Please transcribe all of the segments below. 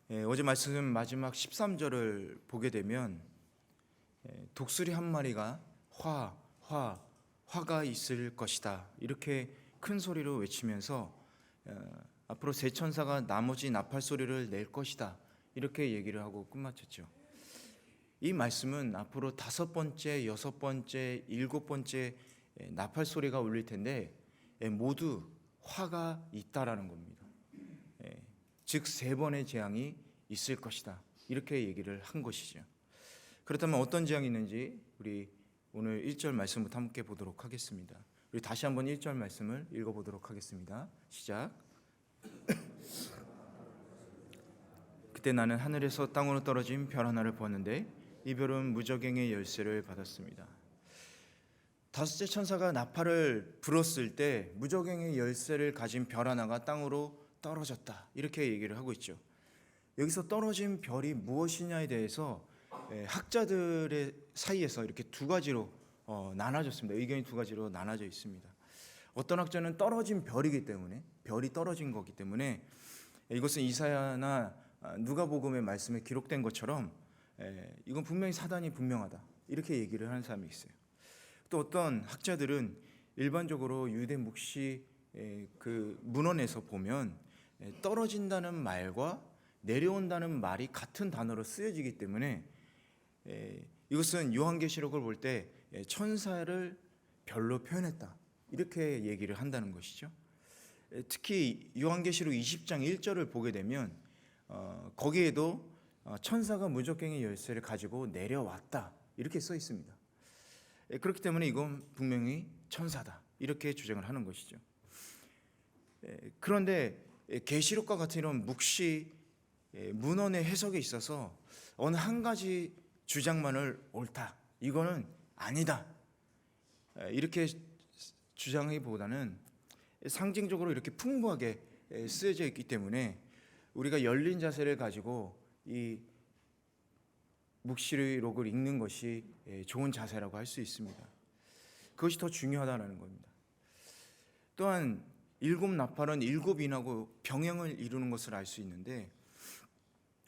어제 말씀 마지막 13절을 보게 되면 독수리 한 마리가 화가 있을 것이다 이렇게 큰 소리로 외치면서 앞으로 세 천사가 나머지 나팔 소리를 낼 것이다 이렇게 얘기를 하고 끝마쳤죠. 이 말씀은 앞으로 5번째, 6번째, 7번째 나팔 소리가 울릴 텐데 모두 화가 있다라는 겁니다. 즉 3번의 재앙이 있을 것이다 이렇게 얘기를 한 것이죠. 그렇다면 어떤 재앙이 있는지 우리 오늘 1절 말씀부터 함께 보도록 하겠습니다. 우리 다시 한번 1절 말씀을 읽어보도록 하겠습니다. 시작. 그때 나는 하늘에서 땅으로 떨어진 별 하나를 보았는데 이 별은 무저갱의 열쇠를 받았습니다. 5째 천사가 나팔을 불었을 때 무저갱의 열쇠를 가진 별 하나가 땅으로 떨어졌다 이렇게 얘기를 하고 있죠. 여기서 떨어진 별이 무엇이냐에 대해서 학자들의 사이에서 이렇게 2가지로 나눠졌습니다. 의견이 2가지로 나눠져 있습니다. 어떤 학자는 떨어진 별이기 때문에 별이 떨어진 거기 때문에 이것은 이사야나 누가복음의 말씀에 기록된 것처럼 이건 분명히 사단이 분명하다 이렇게 얘기를 하는 사람이 있어요. 또 어떤 학자들은 일반적으로 유대 묵시 그 문헌에서 보면 떨어진다는 말과 내려온다는 말이 같은 단어로 쓰여지기 때문에 이것은 요한계시록을 볼 때 천사를 별로 표현했다 이렇게 얘기를 한다는 것이죠. 특히 요한계시록 20장 1절을 보게 되면 거기에도 천사가 무저갱의 열쇠를 가지고 내려왔다 이렇게 써 있습니다. 그렇기 때문에 이건 분명히 천사다 이렇게 주장을 하는 것이죠. 그런데 계시록과 같은 이런 묵시 문헌의 해석에 있어서 어느 한 가지 주장만을 옳다 이거는 아니다 이렇게 주장하기보다는 상징적으로 이렇게 풍부하게 쓰여져 있기 때문에 우리가 열린 자세를 가지고 이 묵시록을 읽는 것이 좋은 자세라고 할 수 있습니다. 그것이 더 중요하다는 겁니다. 또한 7 나팔은 7인하고 병행을 이루는 것을 알 수 있는데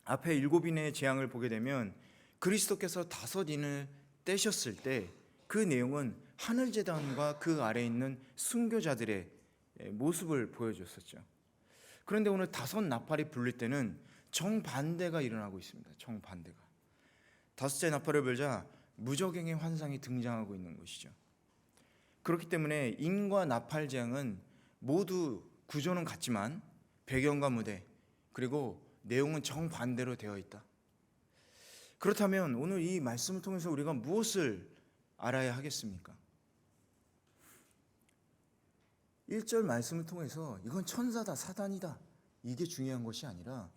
앞에 7인의 재앙을 보게 되면 그리스도께서 5인을 떼셨을 때 그 내용은 하늘재단과 그 아래에 있는 순교자들의 모습을 보여줬었죠. 그런데 오늘 5 나팔이 불릴 때는 정반대가 일어나고 있습니다. 정반대가 5째 나팔을 불자 무저갱의 환상이 등장하고 있는 것이죠. 그렇기 때문에 인과 나팔 재앙은 모두 구조는 같지만 배경과 무대 그리고 내용은 정반대로 되어 있다. 그렇다면 오늘 이 말씀을 통해서 우리가 무엇을 알아야 하겠습니까? 1절 말씀을 통해서 이건 천사다 사단이다 이게 중요한 것이 아니라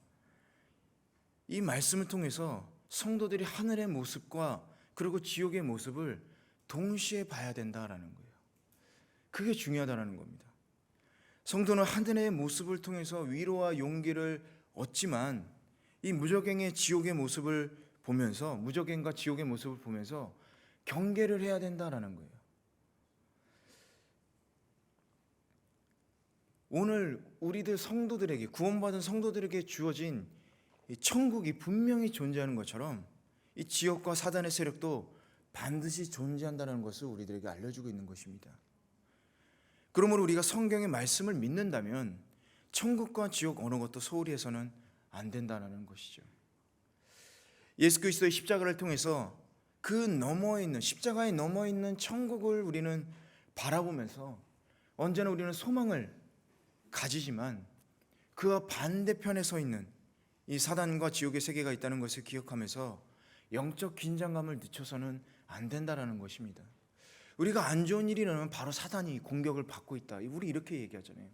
이 말씀을 통해서 성도들이 하늘의 모습과 그리고 지옥의 모습을 동시에 봐야 된다라는 거예요. 그게 중요하다는 겁니다. 성도는 하늘의 모습을 통해서 위로와 용기를 얻지만 이 무저갱의 지옥의 모습을 보면서 무저갱과 지옥의 모습을 보면서 경계를 해야 된다라는 거예요. 오늘 우리들 성도들에게 구원받은 성도들에게 주어진 이 천국이 분명히 존재하는 것처럼 이 지옥과 사단의 세력도 반드시 존재한다는 것을 우리들에게 알려주고 있는 것입니다. 그러므로 우리가 성경의 말씀을 믿는다면 천국과 지옥 어느 것도 소홀히 해서는 안 된다는 것이죠. 예수 그리스도의 십자가를 통해서 그 너머에 있는 십자가의 너머에 있는 천국을 우리는 바라보면서 언제나 우리는 소망을 가지지만 그와 반대편에 서 있는 이 사단과 지옥의 세계가 있다는 것을 기억하면서 영적 긴장감을 늦춰서는 안 된다는 것입니다. 우리가 안 좋은 일이 일어나면 바로 사단이 공격을 받고 있다 우리 이렇게 얘기하잖아요.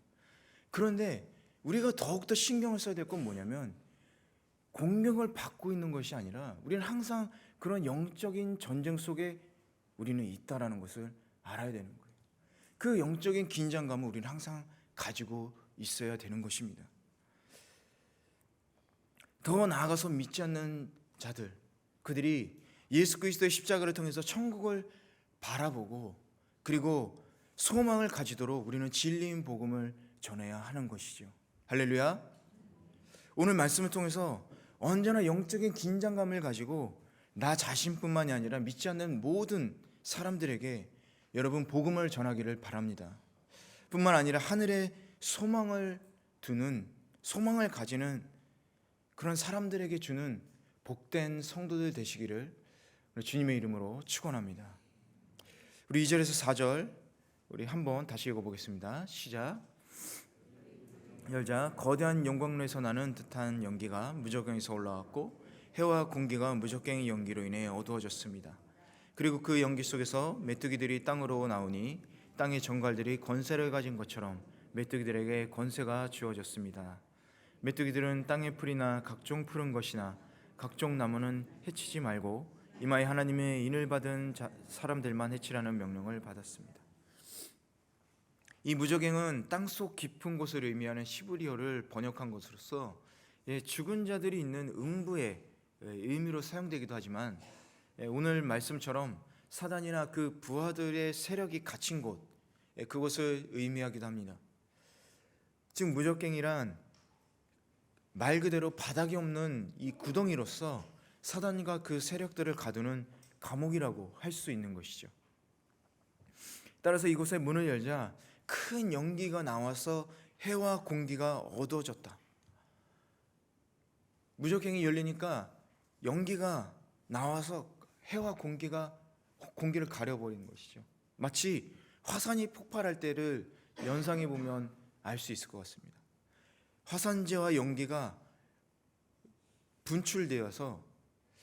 그런데 우리가 더욱더 신경을 써야 될 건 뭐냐면 공격을 받고 있는 것이 아니라 우리는 항상 그런 영적인 전쟁 속에 우리는 있다라는 것을 알아야 되는 거예요. 그 영적인 긴장감을 우리는 항상 가지고 있어야 되는 것입니다. 더 나아가서 믿지 않는 자들 그들이 예수 그리스도의 십자가를 통해서 천국을 바라보고 그리고 소망을 가지도록 우리는 진리인 복음을 전해야 하는 것이죠. 할렐루야. 오늘 말씀을 통해서 언제나 영적인 긴장감을 가지고 나 자신뿐만이 아니라 믿지 않는 모든 사람들에게 여러분 복음을 전하기를 바랍니다. 뿐만 아니라 하늘에 소망을 가지는 그런 사람들에게 주는 복된 성도들 되시기를 주님의 이름으로 축원합니다. 우리 2절에서 4절 우리 한번 다시 읽어보겠습니다. 시작. 열자. 거대한 영광로에서 나는 듯한 연기가 무저갱에서 올라왔고 해와 공기가 무저갱의 연기로 인해 어두워졌습니다. 그리고 그 연기 속에서 메뚜기들이 땅으로 나오니 땅의 정갈들이 권세를 가진 것처럼 메뚜기들에게 권세가 주어졌습니다. 메뚜기들은 땅의 풀이나 각종 푸른 것이나 각종 나무는 해치지 말고 이마에 하나님의 인을 받은 사람들만 해치라는 명령을 받았습니다. 이 무저갱은 땅속 깊은 곳을 의미하는 시브리어를 번역한 것으로서 죽은 자들이 있는 음부의 의미로 사용되기도 하지만 오늘 말씀처럼 사단이나 그 부하들의 세력이 갇힌 곳, 그것을 의미하기도 합니다. 즉 무저갱이란 말 그대로 바닥이 없는 이 구덩이로서 사단과 그 세력들을 가두는 감옥이라고 할 수 있는 것이죠. 따라서 이곳에 문을 열자 큰 연기가 나와서 해와 공기가 어두워졌다. 무저갱이 열리니까 연기가 나와서 해와 공기를 가려버리는 것이죠. 마치 화산이 폭발할 때를 연상해 보면 알 수 있을 것 같습니다. 화산재와 연기가 분출되어서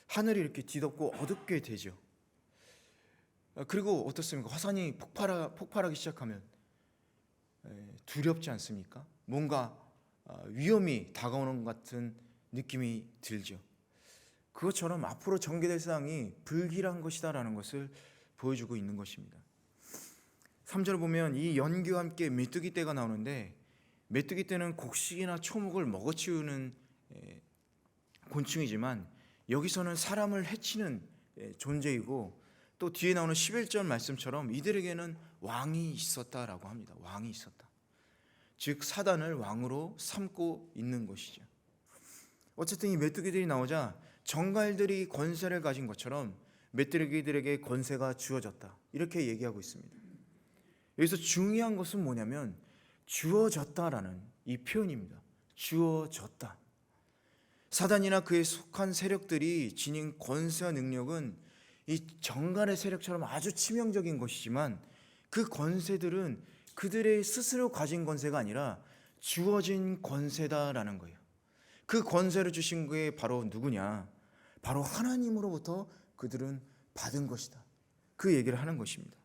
하늘이 이렇게 뒤덮고 어둡게 되죠. 그리고 어떻습니까? 화산이 폭발하기 시작하면 두렵지 않습니까? 뭔가 위험이 다가오는 것 같은 느낌이 들죠. 그것처럼 앞으로 전개될 세상이 불길한 것이다라는 것을 보여주고 있는 것입니다. 3절을 보면 이 연기와 함께 메뚜기 떼가 나오는데 메뚜기 떼는 곡식이나 초목을 먹어치우는 곤충이지만 여기서는 사람을 해치는 존재이고 또 뒤에 나오는 11절 말씀처럼 이들에게는 왕이 있었다라고 합니다. 왕이 있었다. 즉 사단을 왕으로 삼고 있는 것이죠. 어쨌든 이 메뚜기들이 나오자 정갈들이 권세를 가진 것처럼 메뚜기들에게 권세가 주어졌다. 이렇게 얘기하고 있습니다. 여기서 중요한 것은 뭐냐면 주어졌다라는 이 표현입니다. 주어졌다. 사단이나 그에 속한 세력들이 지닌 권세와 능력은 이 정갈의 세력처럼 아주 치명적인 것이지만 그 권세들은 그들의 스스로 가진 권세가 아니라 주어진 권세다라는 거예요. 그 권세를 주신 게 바로 누구냐? 바로 하나님으로부터 그들은 받은 것이다. 그 얘기를 하는 것입니다.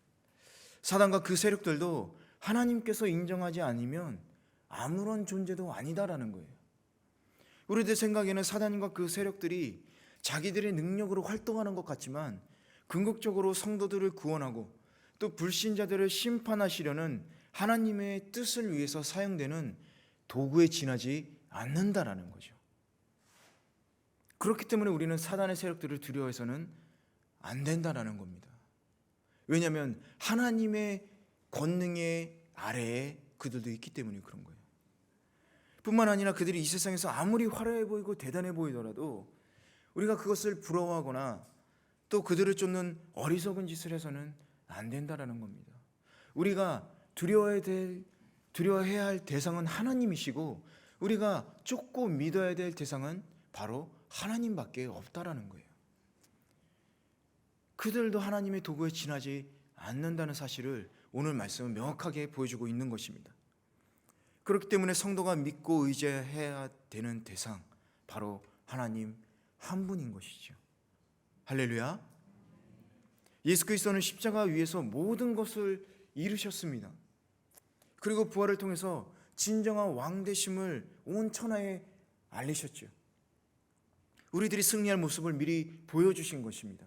사단과 그 세력들도 하나님께서 인정하지 않으면 아무런 존재도 아니다라는 거예요. 우리들 생각에는 사단과 그 세력들이 자기들의 능력으로 활동하는 것 같지만 궁극적으로 성도들을 구원하고 또 불신자들을 심판하시려는 하나님의 뜻을 위해서 사용되는 도구에 지나지 않는다라는 거죠. 그렇기 때문에 우리는 사단의 세력들을 두려워해서는 안 된다라는 겁니다. 왜냐하면 하나님의 권능의 아래에 그들도 있기 때문에 그런 거예요. 뿐만 아니라 그들이 이 세상에서 아무리 화려해 보이고 대단해 보이더라도 우리가 그것을 부러워하거나 또 그들을 쫓는 어리석은 짓을 해서는 안 된다라는 겁니다. 우리가 두려워해야 할 대상은 하나님이시고 우리가 쫓고 믿어야 될 대상은 바로 하나님밖에 없다라는 거예요. 그들도 하나님의 도구에 지나지 않는다는 사실을 오늘 말씀은 명확하게 보여주고 있는 것입니다. 그렇기 때문에 성도가 믿고 의지해야 되는 대상 바로 하나님 한 분인 것이죠. 할렐루야. 예수 그리스도는 십자가 위에서 모든 것을 이루셨습니다. 그리고 부활을 통해서 진정한 왕 되심을 온 천하에 알리셨죠. 우리들이 승리할 모습을 미리 보여주신 것입니다.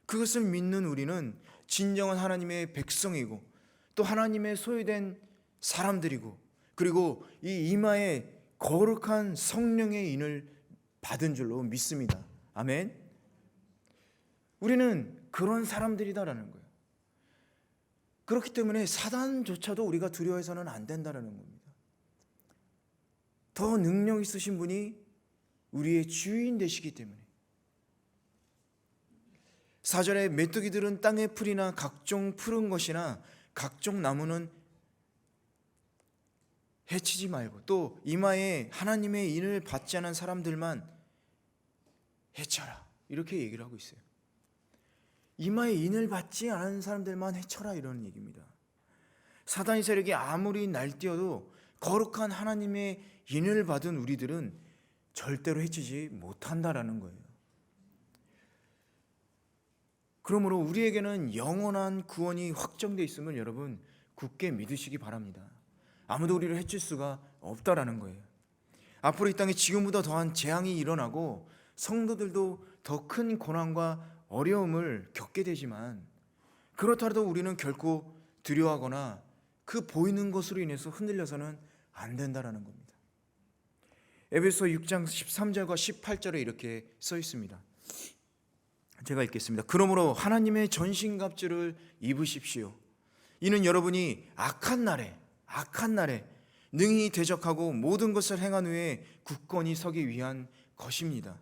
그것을 믿는 우리는 진정한 하나님의 백성이고 또 하나님의 소유된 사람들이고 그리고 이 이마에 거룩한 성령의 인을 받은 줄로 믿습니다. 아멘. 우리는 그런 사람들이다라는 거예요. 그렇기 때문에 사단조차도 우리가 두려워해서는 안 된다라는 겁니다. 더 능력 있으신 분이 우리의 주인 되시기 때문에. 4절에 메뚜기들은 땅의 풀이나 각종 푸른 것이나 각종 나무는 해치지 말고, 또 이마에 하나님의 인을 받지 않은 사람들만 해쳐라, 이렇게 얘기를 하고 있어요. 이마에 인을 받지 않은 사람들만 해쳐라, 이런 얘기입니다. 사단의 세력이 아무리 날뛰어도 거룩한 하나님의 인을 받은 우리들은 절대로 해치지 못한다라는 거예요. 그러므로 우리에게는 영원한 구원이 확정되어 있음을 여러분 굳게 믿으시기 바랍니다. 아무도 우리를 해칠 수가 없다라는 거예요. 앞으로 이 땅에 지금보다 더한 재앙이 일어나고 성도들도 더 큰 고난과 어려움을 겪게 되지만, 그렇더라도 우리는 결코 두려워하거나 그 보이는 것으로 인해서 흔들려서는 안 된다라는 겁니다. 에베소 6장 13절과 18절에 이렇게 써 있습니다. 제가 읽겠습니다. 그러므로 하나님의 전신갑주를 입으십시오. 이는 여러분이 악한 날에 능히 대적하고 모든 것을 행한 후에 굳건히 서기 위한 것입니다.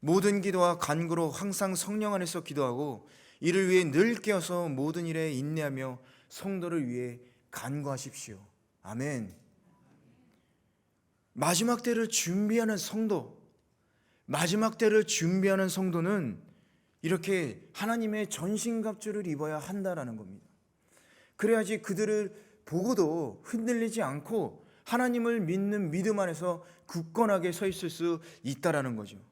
모든 기도와 간구로 항상 성령 안에서 기도하고 이를 위해 늘 깨어서 모든 일에 인내하며 성도를 위해 간구하십시오. 아멘. 마지막 때를 준비하는 성도, 마지막 때를 준비하는 성도는 이렇게 하나님의 전신갑주를 입어야 한다라는 겁니다. 그래야지 그들을 보고도 흔들리지 않고 하나님을 믿는 믿음 안에서 굳건하게 서 있을 수 있다라는 거죠.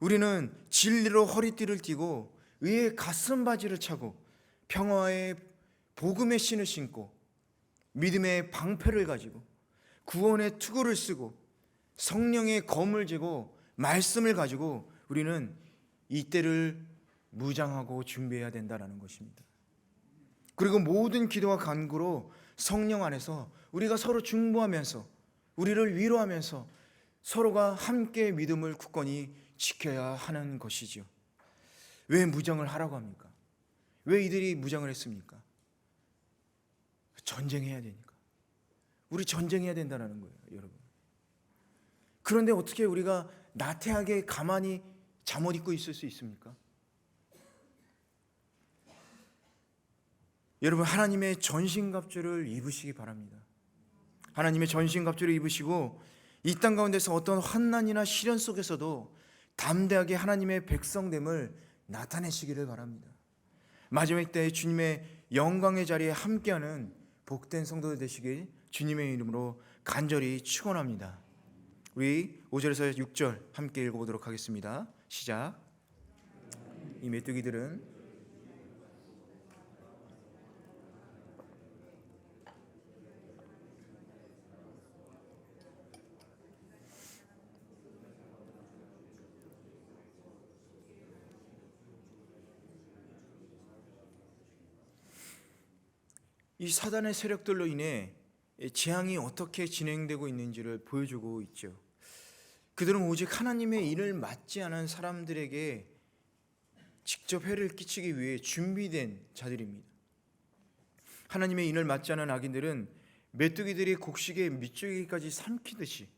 우리는 진리로 허리띠를 띠고 의의 가슴바지를 차고 평화의 복음의 신을 신고 믿음의 방패를 가지고 구원의 투구를 쓰고 성령의 검을 쥐고 말씀을 가지고 우리는 이 때를 무장하고 준비해야 된다는 것입니다. 그리고 모든 기도와 간구로 성령 안에서 우리가 서로 중보하면서 우리를 위로하면서 서로가 함께 믿음을 굳건히 지켜야 하는 것이지요. 왜 무장을 하라고 합니까? 왜 이들이 무장을 했습니까? 전쟁해야 되니까. 우리 전쟁해야 된다는 거예요, 여러분. 그런데 어떻게 우리가 나태하게 가만히 잠옷 입고 있을 수 있습니까? 여러분, 하나님의 전신갑주를 입으시기 바랍니다. 하나님의 전신갑주를 입으시고 이 땅 가운데서 어떤 환난이나 시련 속에서도 담대하게 하나님의 백성됨을 나타내시기를 바랍니다. 마지막 때에 주님의 영광의 자리에 함께하는 복된 성도들 되시길 주님의 이름으로 간절히 축원합니다. 우리 5절에서 6절 함께 읽어보도록 하겠습니다. 시작. 이 메뚜기들은 이 사단의 세력들로 인해 재앙이 어떻게 진행되고 있는지를 보여주고 있죠. 그들은 오직 하나님의 일을 맡지 않은 사람들에게 직접 해를 끼치기 위해 준비된 자들입니다. 하나님의 인을 맡지 않은 악인들은 메뚜기들이 곡식에 밑줄기까지 삼키듯이,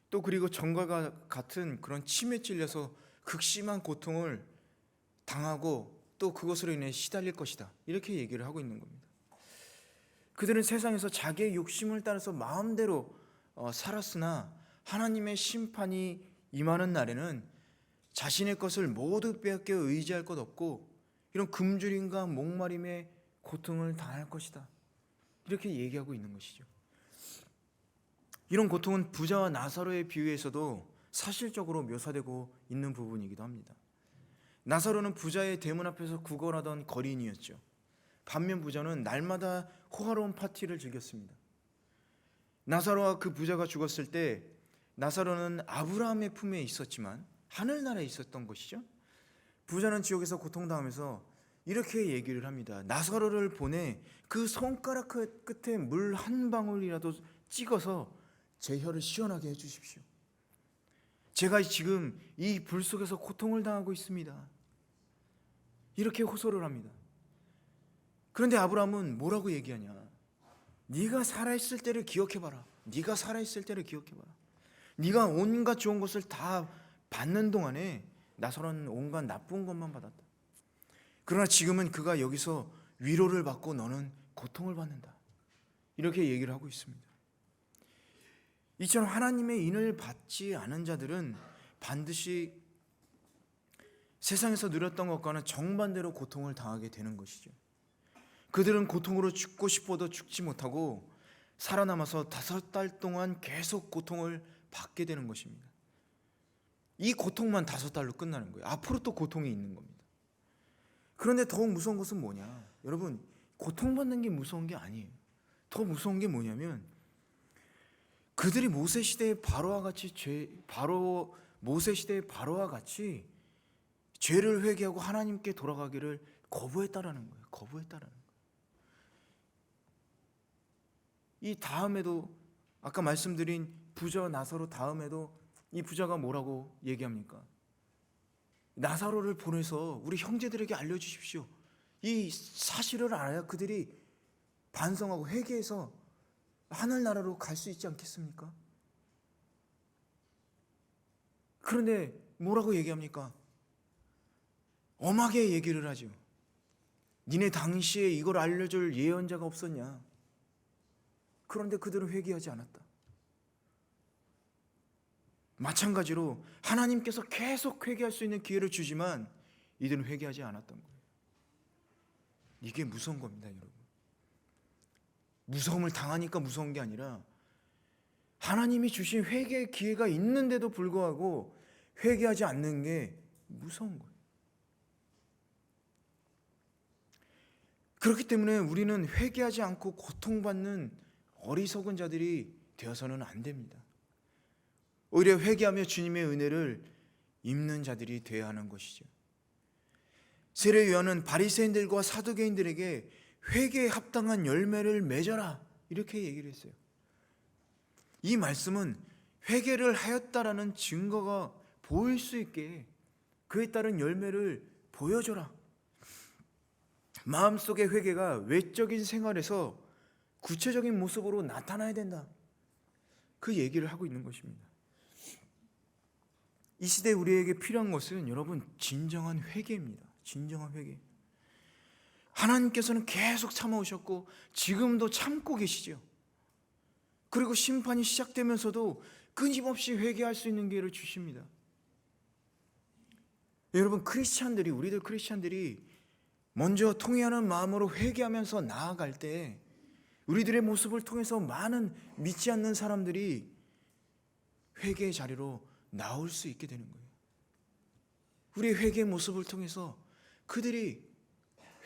또 그리고 정갈과 같은 그런 침에 찔려서 극심한 고통을 당하고 또 그것으로 인해 시달릴 것이다, 이렇게 얘기를 하고 있는 겁니다. 그들은 세상에서 자기의 욕심을 따라서 마음대로 살았으나 하나님의 심판이 임하는 날에는 자신의 것을 모두 빼앗겨 의지할 것 없고 이런 굶주림과 목마림의 고통을 당할 것이다, 이렇게 얘기하고 있는 것이죠. 이런 고통은 부자와 나사로의 비유에서도 사실적으로 묘사되고 있는 부분이기도 합니다. 나사로는 부자의 대문 앞에서 구걸하던 거리인이었죠. 반면 부자는 날마다 호화로운 파티를 즐겼습니다. 나사로와 그 부자가 죽었을 때 나사로는 아브라함의 품에 있었지만 하늘나라에 있었던 것이죠. 부자는 지옥에서 고통당하면서 이렇게 얘기를 합니다. 나사로를 보내 그 손가락 끝에 물 한 방울이라도 찍어서 제 혀를 시원하게 해주십시오. 제가 지금 이 불 속에서 고통을 당하고 있습니다. 이렇게 호소를 합니다. 그런데 아브라함은 뭐라고 얘기하냐? 네가 살아있을 때를 기억해봐라. 네가 살아있을 때를 기억해봐라. 네가 온갖 좋은 것을 다 받는 동안에 나사로는 온갖 나쁜 것만 받았다. 그러나 지금은 그가 여기서 위로를 받고 너는 고통을 받는다. 이렇게 얘기를 하고 있습니다. 이처럼 하나님의 인을 받지 않은 자들은 반드시 세상에서 누렸던 것과는 정반대로 고통을 당하게 되는 것이죠. 그들은 고통으로 죽고 싶어도 죽지 못하고 살아남아서 5달 동안 계속 고통을 받게 되는 것입니다. 이 고통만 5달로 끝나는 거예요. 앞으로 또 고통이 있는 겁니다. 그런데 더욱 무서운 것은 뭐냐? 여러분, 고통받는 게 무서운 게 아니에요. 더 무서운 게 뭐냐면 그들이 모세 시대의 바로와 같이 모세 시대의 바로와 같이 죄를 회개하고 하나님께 돌아가기를 거부했다라는 거예요. 거부했다라는 거예요. 이 다음에도 아까 말씀드린 부자 나사로 다음에도 이 부자가 뭐라고 얘기합니까? 나사로를 보내서 우리 형제들에게 알려주십시오. 이 사실을 알아야 그들이 반성하고 회개해서 하늘나라로 갈 수 있지 않겠습니까? 그런데 뭐라고 얘기합니까? 엄하게 얘기를 하죠. 니네 당시에 이걸 알려줄 예언자가 없었냐? 그런데 그들은 회개하지 않았다. 마찬가지로 하나님께서 계속 회개할 수 있는 기회를 주지만 이들은 회개하지 않았던 거예요. 이게 무서운 겁니다, 여러분. 무서움을 당하니까 무서운 게 아니라 하나님이 주신 회개의 기회가 있는데도 불구하고 회개하지 않는 게 무서운 거예요. 그렇기 때문에 우리는 회개하지 않고 고통받는 어리석은 자들이 되어서는 안 됩니다. 오히려 회개하며 주님의 은혜를 입는 자들이 되어야 하는 것이죠. 세례 요한은 바리새인들과 사두개인들에게 회개에 합당한 열매를 맺어라 이렇게 얘기를 했어요. 이 말씀은 회개를 하였다라는 증거가 보일 수 있게 그에 따른 열매를 보여줘라. 마음속의 회개가 외적인 생활에서 구체적인 모습으로 나타나야 된다. 그 얘기를 하고 있는 것입니다. 이 시대에 우리에게 필요한 것은 여러분 진정한 회개입니다. 진정한 회개. 하나님께서는 계속 참아오셨고 지금도 참고 계시죠. 그리고 심판이 시작되면서도 끊임없이 회개할 수 있는 기회를 주십니다. 여러분 우리들 크리스찬들이 먼저 통회하는 마음으로 회개하면서 나아갈 때 우리들의 모습을 통해서 많은 믿지 않는 사람들이 회개의 자리로 나올 수 있게 되는 거예요. 우리의 회개의 모습을 통해서 그들이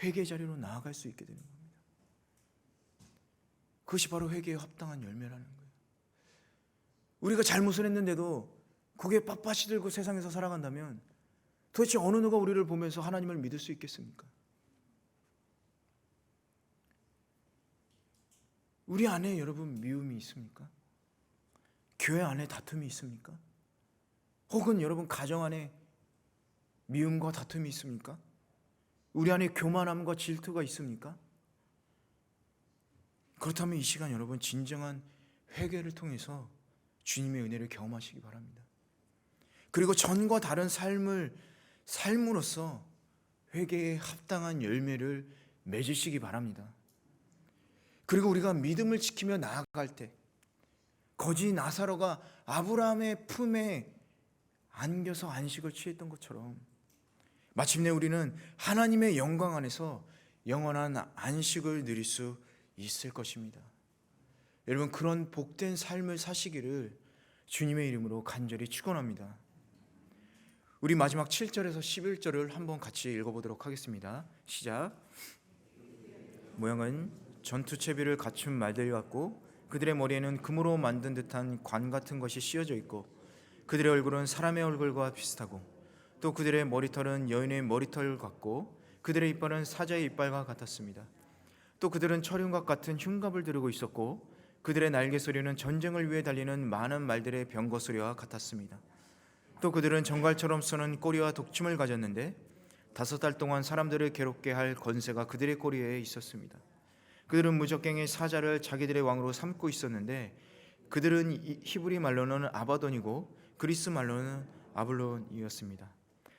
회개의 자리로 나아갈 수 있게 되는 겁니다. 그것이 바로 회개에 합당한 열매라는 거예요. 우리가 잘못을 했는데도 고개 빳빳이 들고 세상에서 살아간다면 도대체 어느 누가 우리를 보면서 하나님을 믿을 수 있겠습니까? 우리 안에 여러분 미움이 있습니까? 교회 안에 다툼이 있습니까? 혹은 여러분 가정 안에 미움과 다툼이 있습니까? 우리 안에 교만함과 질투가 있습니까? 그렇다면 이 시간 여러분 진정한 회개를 통해서 주님의 은혜를 경험하시기 바랍니다. 그리고 전과 다른 삶으로써 회개에 합당한 열매를 맺으시기 바랍니다. 그리고 우리가 믿음을 지키며 나아갈 때 거지 나사로가 아브라함의 품에 안겨서 안식을 취했던 것처럼 마침내 우리는 하나님의 영광 안에서 영원한 안식을 누릴 수 있을 것입니다. 여러분 그런 복된 삶을 사시기를 주님의 이름으로 간절히 축원합니다. 우리 마지막 7절에서 11절을 한번 같이 읽어보도록 하겠습니다. 시작. 모양은 전투채비를 갖춘 말들 같고 그들의 머리에는 금으로 만든 듯한 관 같은 것이 씌어져 있고 그들의 얼굴은 사람의 얼굴과 비슷하고 또 그들의 머리털은 여인의 머리털 같고 그들의 이빨은 사자의 이빨과 같았습니다. 또 그들은 철윤각 같은 흉갑을 두르고 있었고 그들의 날개 소리는 전쟁을 위해 달리는 많은 말들의 병거 소리와 같았습니다. 또 그들은 정갈처럼 쏘는 꼬리와 독침을 가졌는데 5달 동안 사람들을 괴롭게 할 권세가 그들의 꼬리에 있었습니다. 그들은 무적갱이 사자를 자기들의 왕으로 삼고 있었는데 그들은 히브리 말로는 아바돈이고 그리스 말로는 아볼론이었습니다.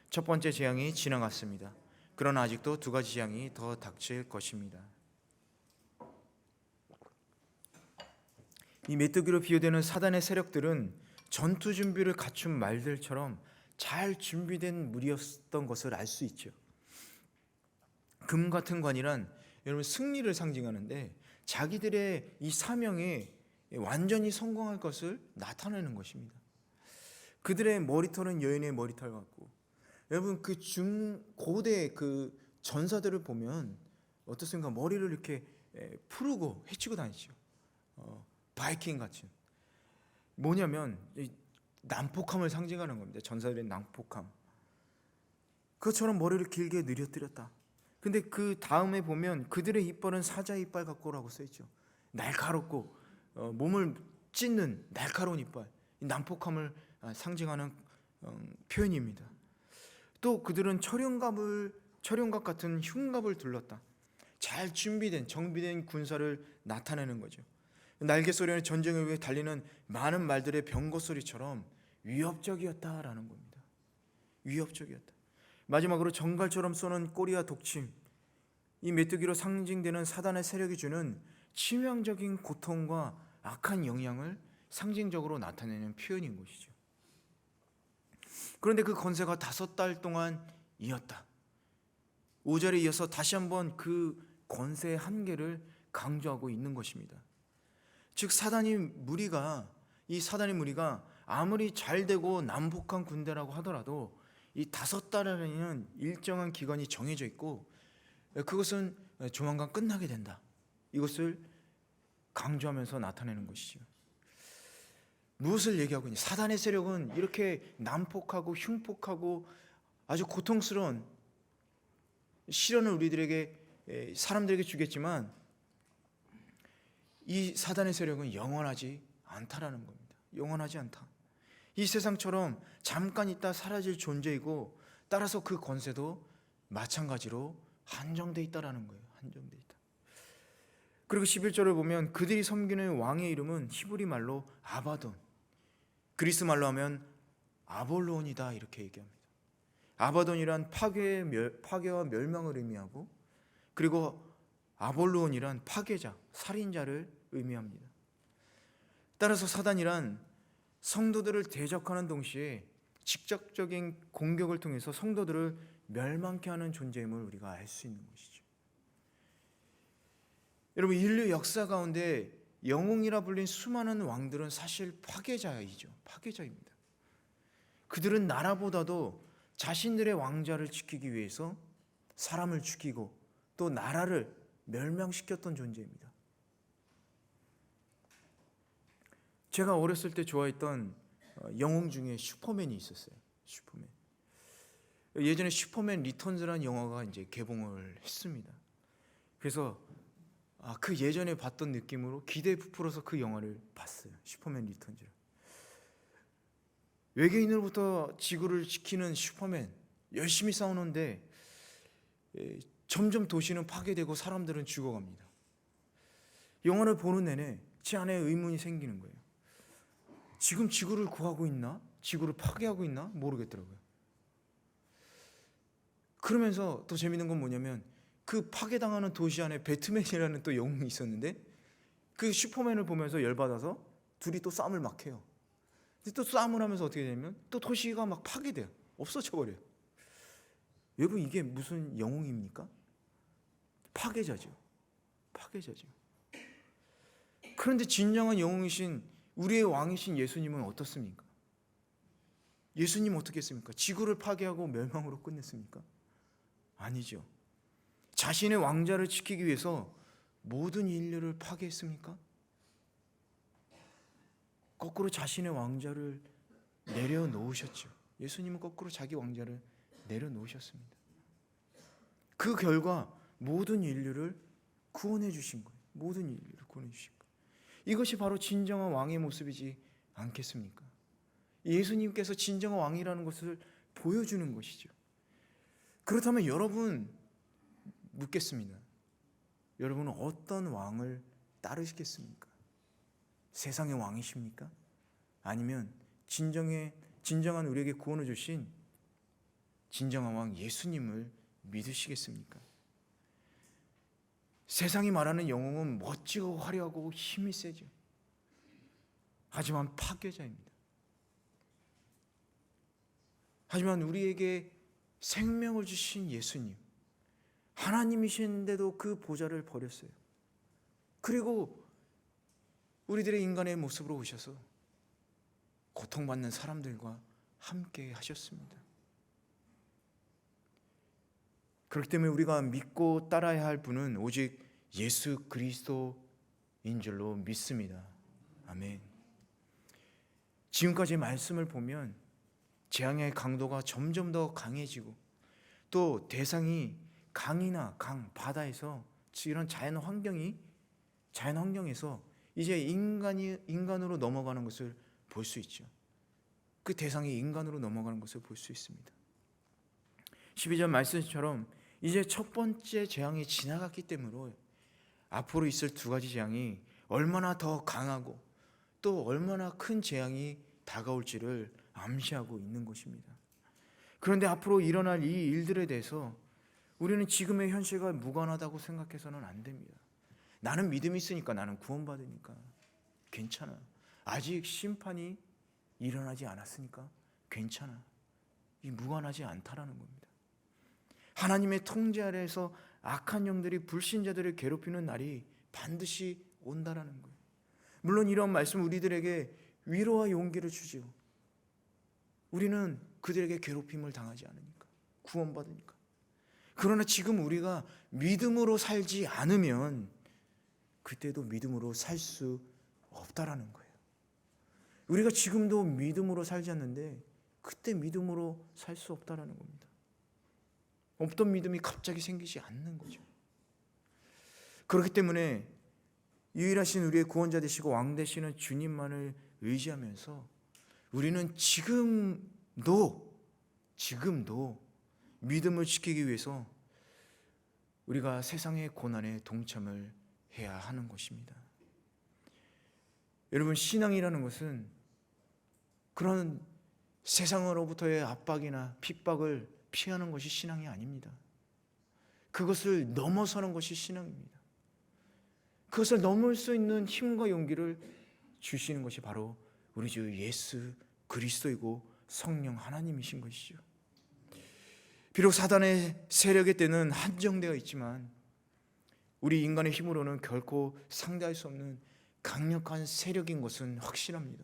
첫 번째 재앙이 지나갔습니다. 그러나 아직도 두 가지 재앙이 더 닥칠 것입니다. 이 메뚜기로 비유되는 사단의 세력들은 전투 준비를 갖춘 말들처럼 잘 준비된 무리였던 것을 알 수 있죠. 금 같은 관이란 여러분 승리를 상징하는데 자기들의 이 사명에 완전히 성공할 것을 나타내는 것입니다. 그들의 머리털은 여인의 머리털 같고, 여러분 그 중고대 그 전사들을 보면 어떻습니까? 머리를 이렇게 푸르고 헤치고 다니죠. 바이킹 같이. 뭐냐면 난폭함을 상징하는 겁니다. 전사들의 난폭함. 그것처럼 머리를 길게 늘어뜨렸다. 근데 그 다음에 보면 그들의 이빨은 사자 이빨 같고라고 써있죠. 날카롭고 몸을 찢는 날카로운 이빨, 난폭함을 상징하는 표현입니다. 또 그들은 철용갑 같은 흉갑을 둘렀다. 잘 준비된 정비된 군사를 나타내는 거죠. 날개 소리는 전쟁을 위해 달리는 많은 말들의 병거 소리처럼 위협적이었다라는 겁니다. 위협적이었다. 마지막으로 정갈처럼 쏘는 꼬리와 독침, 이 메뚜기로 상징되는 사단의 세력이 주는 치명적인 고통과 악한 영향을 상징적으로 나타내는 표현인 것이죠. 그런데 그 권세가 5달 동안 이었다. 5절에 이어서 다시 한번 그 권세의 한계를 강조하고 있는 것입니다. 즉 사단의 무리가 아무리 잘되고 난폭한 군대라고 하더라도 이 5달이라는 일정한 기간이 정해져 있고 그것은 조만간 끝나게 된다. 이것을 강조하면서 나타내는 것이죠. 무엇을 얘기하고 있냐? 사단의 세력은 이렇게 난폭하고 흉폭하고 아주 고통스러운 시련을 우리들에게 사람들에게 주겠지만 이 사단의 세력은 영원하지 않다라는 겁니다. 영원하지 않다. 이 세상처럼 잠깐 있다 사라질 존재이고 따라서 그 권세도 마찬가지로 한정돼 있다라는 거예요. 한정돼 있다. 그리고 11절을 보면 그들이 섬기는 왕의 이름은 히브리 말로 아바돈, 그리스 말로 하면 아볼론이다 이렇게 얘기합니다. 아바돈이란 파괴와 멸망을 의미하고, 그리고 아볼론이란 파괴자, 살인자를 의미합니다. 따라서 사단이란 성도들을 대적하는 동시에 직접적인 공격을 통해서 성도들을 멸망케 하는 존재임을 우리가 알 수 있는 것이죠. 여러분 인류 역사 가운데 영웅이라 불린 수많은 왕들은 사실 파괴자이죠. 파괴자입니다. 그들은 나라보다도 자신들의 왕자를 지키기 위해서 사람을 죽이고 또 나라를 멸망시켰던 존재입니다. 제가 어렸을 때 좋아했던 영웅 중에 슈퍼맨이 있었어요. 슈퍼맨. 예전에 슈퍼맨 리턴즈라는 영화가 이제 개봉을 했습니다. 그래서 그 예전에 봤던 느낌으로 기대에 부풀어서 그 영화를 봤어요. 슈퍼맨 리턴즈. 외계인으로부터 지구를 지키는 슈퍼맨, 열심히 싸우는데 점점 도시는 파괴되고 사람들은 죽어갑니다. 영화를 보는 내내 제 안에 의문이 생기는 거예요. 지금 지구를 구하고 있나? 지구를 파괴하고 있나? 모르겠더라고요. 그러면서 더 재밌는 건 뭐냐면 그 파괴당하는 도시 안에 배트맨이라는 또 영웅이 있었는데 그 슈퍼맨을 보면서 열받아서 둘이 또 싸움을 막 해요. 근데 또 싸움을 하면서 어떻게 되냐면 또 도시가 막 파괴돼요. 없어져 버려요. 여러분 이게 무슨 영웅입니까? 파괴자죠. 파괴자죠. 그런데 진정한 영웅이신 우리의 왕이신 예수님은 어떻습니까? 예수님 어떻게 했습니까? 지구를 파괴하고 멸망으로 끝냈습니까? 아니죠. 자신의 왕자를 지키기 위해서 모든 인류를 파괴했습니까? 거꾸로 자신의 왕자를 내려놓으셨죠. 예수님은 거꾸로 자기 왕자를 내려놓으셨습니다. 그 결과 모든 인류를 구원해 주신 거예요. 모든 인류를 구원해 주신 거예요. 이것이 바로 진정한 왕의 모습이지 않겠습니까? 예수님께서 진정한 왕이라는 것을 보여주는 것이죠. 그렇다면 여러분 묻겠습니다. 여러분은 어떤 왕을 따르시겠습니까? 세상의 왕이십니까? 아니면 진정한 우리에게 구원을 주신 진정한 왕 예수님을 믿으시겠습니까? 세상이 말하는 영웅은 멋지고 화려하고 힘이 세죠. 하지만 파괴자입니다. 하지만 우리에게 생명을 주신 예수님, 하나님이신데도 그 보좌를 버렸어요. 그리고 우리들의 인간의 모습으로 오셔서 고통받는 사람들과 함께 하셨습니다. 그렇기 때문에 우리가 믿고 따라야 할 분은 오직 예수 그리스도인 줄로 믿습니다. 아멘. 지금까지 말씀을 보면 재앙의 강도가 점점 더 강해지고 또 대상이 강이나 강, 바다에서 이런 자연 환경에서 이제 인간으로 넘어가는 것을 볼 수 있죠. 그 대상이 인간으로 넘어가는 것을 볼 수 있습니다. 12절 말씀처럼 이제 첫 번째 재앙이 지나갔기 때문에 앞으로 있을 두 가지 재앙이 얼마나 더 강하고 또 얼마나 큰 재앙이 다가올지를 암시하고 있는 것입니다. 그런데 앞으로 일어날 이 일들에 대해서 우리는 지금의 현실과 무관하다고 생각해서는 안 됩니다. 나는 믿음이 있으니까, 나는 구원받으니까 괜찮아. 아직 심판이 일어나지 않았으니까 괜찮아. 이 무관하지 않다라는 겁니다. 하나님의 통제 아래에서 악한 영들이 불신자들을 괴롭히는 날이 반드시 온다라는 거예요. 물론 이런 말씀 우리들에게 위로와 용기를 주지요. 우리는 그들에게 괴롭힘을 당하지 않으니까, 구원받으니까. 그러나 지금 우리가 믿음으로 살지 않으면 그때도 믿음으로 살 수 없다라는 거예요. 우리가 지금도 믿음으로 살지 않는데 그때 믿음으로 살 수 없다라는 겁니다. 없던 믿음이 갑자기 생기지 않는 거죠. 그렇기 때문에 유일하신 우리의 구원자 되시고 왕 되시는 주님만을 의지하면서 우리는 지금도 믿음을 지키기 위해서 우리가 세상의 고난에 동참을 해야 하는 것입니다. 여러분, 신앙이라는 것은 그런 세상으로부터의 압박이나 핍박을 피하는 것이 신앙이 아닙니다. 그것을 넘어서는 것이 신앙입니다. 그것을 넘을 수 있는 힘과 용기를 주시는 것이 바로 우리 주 예수 그리스도이고 성령 하나님이신 것이죠. 비록 사단의 세력의 때는 한정되어 있지만 우리 인간의 힘으로는 결코 상대할 수 없는 강력한 세력인 것은 확실합니다.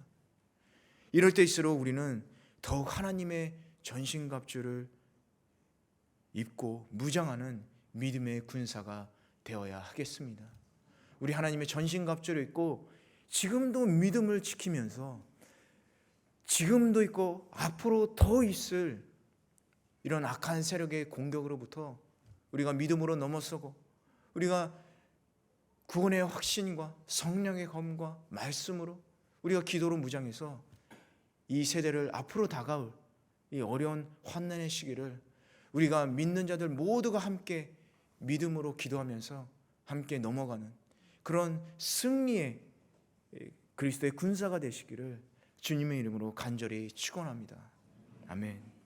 이럴 때일수록 우리는 더욱 하나님의 전신갑주를 입고 무장하는 믿음의 군사가 되어야 하겠습니다. 우리 하나님의 전신갑주를 입고 지금도 믿음을 지키면서 지금도 있고 앞으로 더 있을 이런 악한 세력의 공격으로부터 우리가 믿음으로 넘어서고 우리가 구원의 확신과 성령의 검과 말씀으로 우리가 기도로 무장해서 이 세대를 앞으로 다가올 이 어려운 환난의 시기를 우리가 믿는 자들 모두가 함께 믿음으로 기도하면서 함께 넘어가는 그런 승리의 그리스도의 군사가 되시기를 주님의 이름으로 간절히 축원합니다. 아멘.